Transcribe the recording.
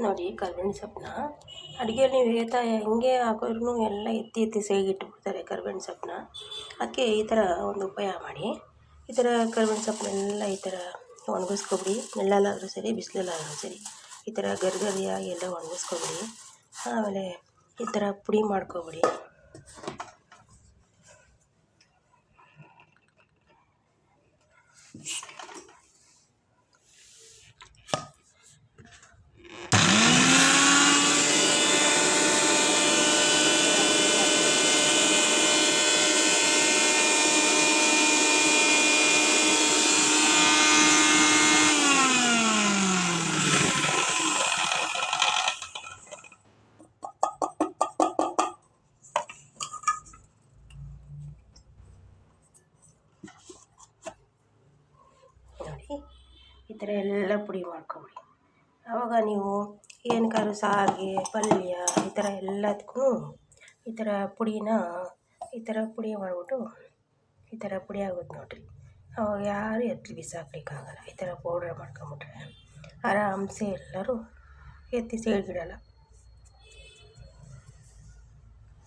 ನೋಡಿ ಕರ್ಬೇವಿನ ಸೊಪ್ಪನ್ನ ಅಡುಗೆಯಲ್ಲಿ ನೀವು ಹೆಂಗೆ ಹಾಕಿದ್ರೂ ಎಲ್ಲ ಎತ್ತಿ ಸೈಗಿಟ್ಬಿಡ್ತಾರೆ ಕರ್ಬೇವಿನ ಸೊಪ್ಪನ್ನ. ಅದಕ್ಕೆ ಈ ಥರ ಒಂದು ಉಪಾಯ ಮಾಡಿ. ಈ ಥರ ಕರ್ಬೇವಿನ ಸೊಪ್ಪನ್ನೆಲ್ಲ ಈ ಥರ ಒಣಗಿಸ್ಕೊಬಿಡಿ. ನೆರಳಲ್ಲಾದರೂ ಸರಿ, ಬಿಸಿಲಲ್ಲಾದರೂ ಸರಿ, ಈ ಥರ ಗರಿಗರಿಯಾಗಿ ಎಲ್ಲ ಒಣಗಿಸ್ಕೊಬಿಡಿ. ಆಮೇಲೆ ಈ ಥರ ಪುಡಿ ಮಾಡ್ಕೊಬಿಡಿ. ನೋಡಿ ಈ ಥರ ಎಲ್ಲ ಪುಡಿ ಮಾಡ್ಕೊಬಿಡಿ. ಆವಾಗ ನೀವು ಏನಕ್ಕಾದ್ರೂ ಸಾರಿಗೆ, ಪಲ್ಯ ಈ ಥರ ಎಲ್ಲದಕ್ಕೂ ಈ ಥರ ಪುಡಿನ ಈ ಥರ ಪುಡಿ ಮಾಡಿಬಿಟ್ಟು ಈ ಥರ ಪುಡಿ ಆಗುತ್ತೆ ನೋಡಿರಿ. ಆವಾಗ ಯಾರು ಎತ್ತಿ ಬಿಸಾಕ್ಲಿಕ್ಕಾಗಲ್ಲ. ಈ ಥರ ಪೌಡ್ರ್ ಮಾಡ್ಕೊಂಬಿಟ್ರೆ ಆರಾಮ್ಸೆ ಎಲ್ಲರೂ ಎತ್ತಿ ಸೈಡ್ಗಿಡಲ್ಲ.